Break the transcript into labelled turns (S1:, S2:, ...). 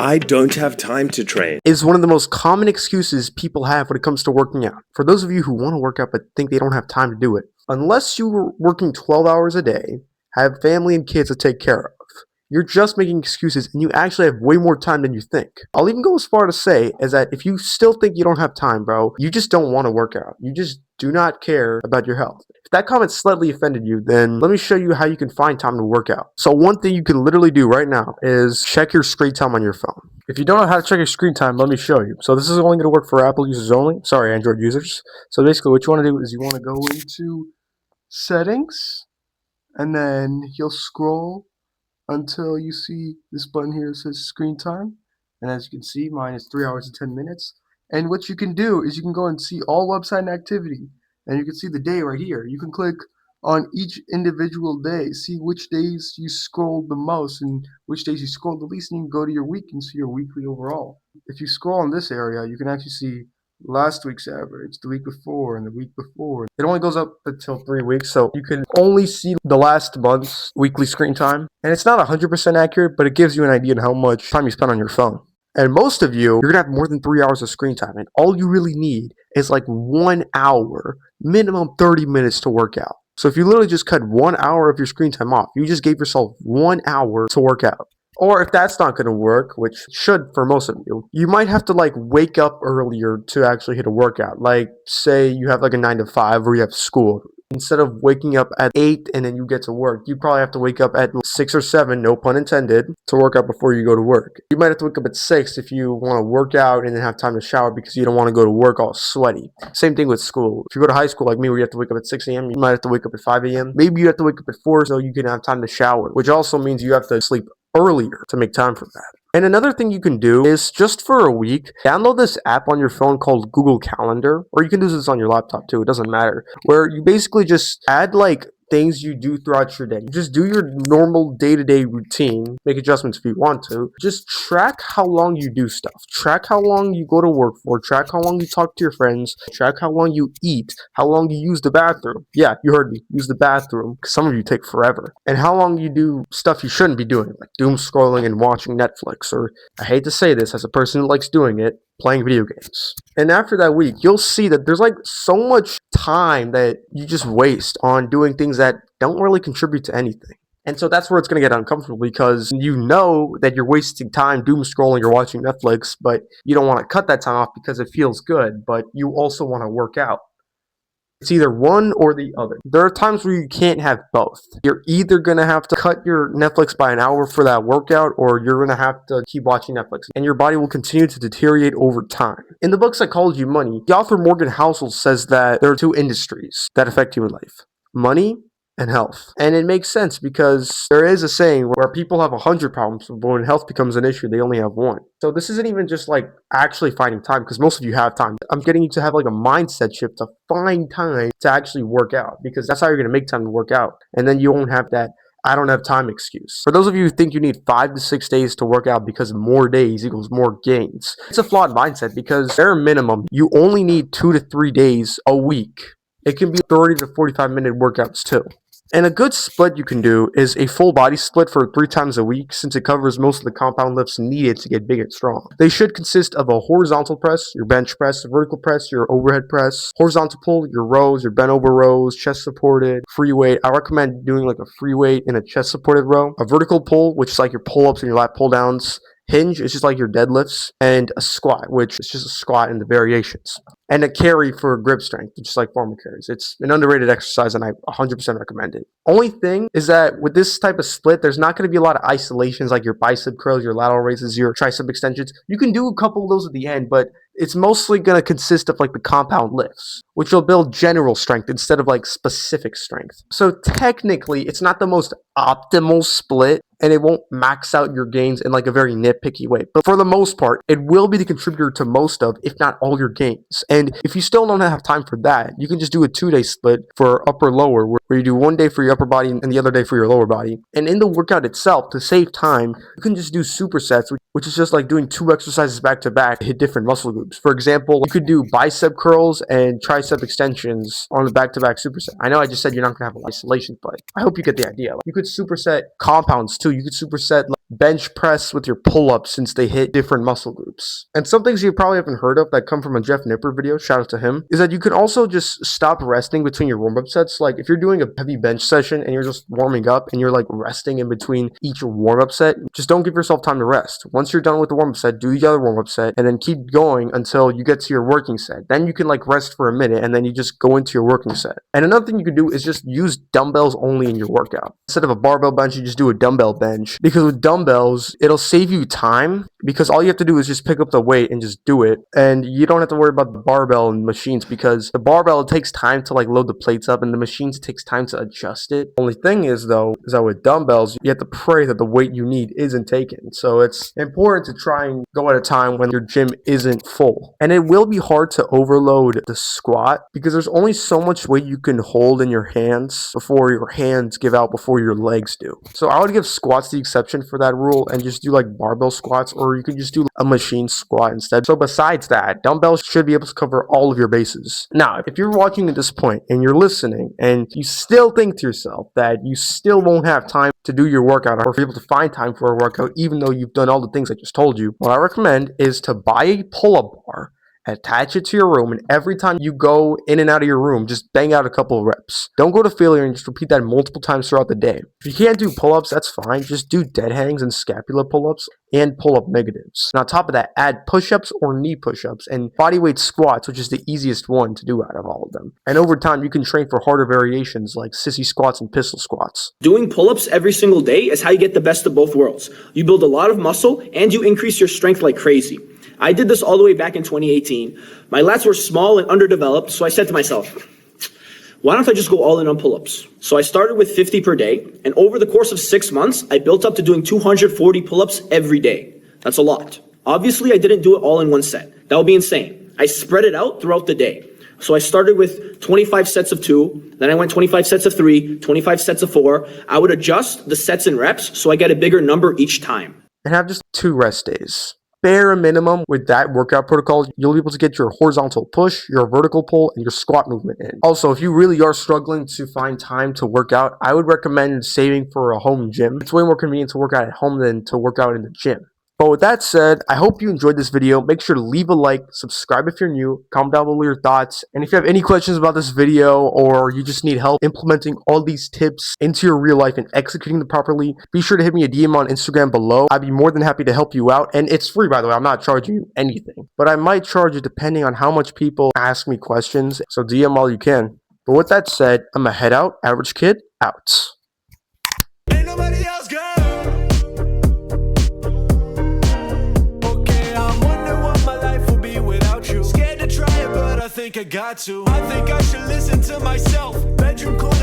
S1: I don't have time to train
S2: is one of the most common excuses people have when it comes to working out. For those of you who want to work out but think they don't have time to do it, unless you're working 12 hours a day, have family and kids to take care of, you're just making excuses and you actually have way more time than you think. I'll even go as far to say is that if you still think you don't have time, bro, you just don't want to work out. You just do not care about your health. If that comment slightly offended you, then let me show you how you can find time to work out. So one thing you can literally do right now is check your screen time on your phone. If you don't know how to check your screen time, let me show you. So this is only going to work for Apple users only. Sorry, Android users. So basically what you want to do is you want to go into settings and then you'll scroll until you see this button here that says screen time. And as you can see, mine is 3 hours and 10 minutes. And what you can do is you can go and see all website and activity. And you can see the day right here. You can click on each individual day, see which days you scrolled the most and which days you scrolled the least, and you can go to your week and see your weekly overall. If you scroll in this area, you can actually see last week's average, the week before, and the week before. It only goes up until 3 weeks, so you can only see the last month's weekly screen time. And it's not 100% accurate, but it gives you an idea on how much time you spend on your phone. And most of you, you're going to have more than 3 hours of screen time, and all you really need is like 1 hour, minimum 30 minutes to work out. So if you literally just cut 1 hour of your screen time off, you just gave yourself 1 hour to work out. Or if that's not going to work, which should for most of you, you might have to like wake up earlier to actually hit a workout. Like say you have like a 9 to 5 or you have school. Instead of waking up at 8 and then you get to work, you probably have to wake up at 6 or 7, no pun intended, to work out before you go to work. You might have to wake up at 6 if you want to work out and then have time to shower because you don't want to go to work all sweaty. Same thing with school. If you go to high school like me where you have to wake up at 6 a.m., you might have to wake up at 5 a.m. Maybe you have to wake up at 4 so you can have time to shower, which also means you have to sleep earlier to make time for that. And another thing you can do is just for a week, download this app on your phone called Google Calendar, or you can do this on your laptop too, it doesn't matter, where you basically just add like things you do throughout your day. Just do your normal day-to-day routine, make adjustments if you want to. Just track how long you do stuff. Track how long you go to work for. Track how long you talk to your friends. Track how long you eat. How long you use the bathroom. Yeah, you heard me. Use the bathroom. Because some of you take forever. And how long you do stuff you shouldn't be doing, like doom scrolling and watching Netflix. Or, I hate to say this, as a person who likes doing it, playing video games. And after that week, you'll see that there's like so much time that you just waste on doing things that don't really contribute to anything. And so that's where it's going to get uncomfortable because you know that you're wasting time doom scrolling or watching Netflix, but you don't want to cut that time off because it feels good, but you also want to work out. It's either one or the other. There are times where you can't have both. You're either going to have to cut your Netflix by an hour for that workout, or you're going to have to keep watching Netflix, and your body will continue to deteriorate over time. In the book Psychology of Money, the author Morgan Housel says that there are 2 industries that affect you in life: money and health. And it makes sense because there is a saying where people have 100 problems, but when health becomes an issue, they only have 1. So this isn't even just like actually finding time, because most of you have time. I'm getting you to have like a mindset shift to find time to actually work out, because that's how you're going to make time to work out. And then you won't have that I don't have time excuse. For those of you who think you need 5 to 6 days to work out because more days equals more gains, it's a flawed mindset, because bare minimum, you only need 2 to 3 days a week. It can be 30 to 45-minute workouts too. And a good split you can do is a full body split for 3 times a week, since it covers most of the compound lifts needed to get big and strong. They should consist of a horizontal press, your bench press, a vertical press, your overhead press, horizontal pull, your rows, your bent over rows, chest supported, free weight. I recommend doing like a free weight in a chest supported row, a vertical pull, which is like your pull ups and your lat pull downs. Hinge is just like your deadlifts, and a squat, which is just a squat in the variations. And a carry for grip strength, just like formal carries. It's an underrated exercise, and I 100% recommend it. Only thing is that with this type of split, there's not going to be a lot of isolations like your bicep curls, your lateral raises, your tricep extensions. You can do a couple of those at the end, but it's mostly going to consist of like the compound lifts, which will build general strength instead of like specific strength. So technically, it's not the most optimal split, and it won't max out your gains in like a very nitpicky way. But for the most part, it will be the contributor to most of, if not all, your gains. And if you still don't have time for that, you can just do a 2-day split for upper lower, where you do 1 day for your upper body and the other day for your lower body. And in the workout itself, to save time, you can just do supersets, which is just like doing 2 exercises back to back to hit different muscle groups. For example, you could do bicep curls and tricep extensions on the back-to-back superset. I know I just said you're not going to have isolation, but I hope you get the idea. You could superset compounds too. You could superset bench press with your pull-ups since they hit different muscle groups. And some things you probably haven't heard of that come from a Jeff Nipper video, shout out to him, is that you can also just stop resting between your warm-up sets. Like if you're doing a heavy bench session and you're just warming up and you're like resting in between each warm-up set, just don't give yourself time to rest. Once you're done with the warm-up set, do the other warm-up set and then keep going until you get to your working set. Then you can like rest for a minute and then you just go into your working set. And another thing you can do is just use dumbbells only in your workout. Instead of a barbell bench, you just do a dumbbell bench, because with dumbbells, it'll save you time, because all you have to do is just pick up the weight and just do it, and you don't have to worry about the barbell and machines, because the barbell, it takes time to like load the plates up, and the machines, it takes time to adjust it. Only thing is though, is that with dumbbells, you have to pray that the weight you need isn't taken. So it's important to try and go at a time when your gym isn't full. And it will be hard to overload the squat, because there's only so much weight you can hold in your hands before your hands give out before your legs do. So I would give squats the exception for that rule and just do like barbell squats, or you could just do a machine squat instead. So besides that, dumbbells should be able to cover all of your bases. Now, if you're watching at this point and you're listening and you still think to yourself that you still won't have time to do your workout, or be able to find time for a workout even though you've done all the things I just told you, what I recommend is to buy a pull-up bar, attach it to your room, and every time you go in and out of your room, just bang out a couple of reps. Don't go to failure and just repeat that multiple times throughout the day. If you can't do pull-ups, that's fine. Just do dead hangs and scapula pull-ups and pull-up negatives. And on top of that, add push-ups or knee push-ups and bodyweight squats, which is the easiest one to do out of all of them. And over time, you can train for harder variations like sissy squats and pistol squats.
S3: Doing pull-ups every single day is how you get the best of both worlds. You build a lot of muscle and you increase your strength like crazy. I did this all the way back in 2018. My lats were small and underdeveloped, so I said to myself, why don't I just go all in on pull-ups? So I started with 50 per day, and over the course of 6 months, I built up to doing 240 pull-ups every day. That's a lot. Obviously, I didn't do it all in one set. That would be insane. I spread it out throughout the day. So I started with 25 sets of 2, then I went 25 sets of 3, 25 sets of 4. I would adjust the sets and reps so I get a bigger number each time.
S2: And have just 2 rest days. Bare minimum with that workout protocol, you'll be able to get your horizontal push, your vertical pull, and your squat movement in. Also, if you really are struggling to find time to work out, I would recommend saving for a home gym. It's way more convenient to work out at home than to work out in the gym. But with that said, I hope you enjoyed this video. Make sure to leave a like, subscribe if you're new, comment down below your thoughts. And if you have any questions about this video, or you just need help implementing all these tips into your real life and executing them properly, be sure to hit me a DM on Instagram below. I'd be more than happy to help you out. And it's free, by the way. I'm not charging you anything. But I might charge you depending on how much people ask me questions. So DM all you can. But with that said, I'm going to head out. Average Kid, out.
S4: Ain't nobody else, girl. I think I got to. I think I should listen to myself. Bedroom corner.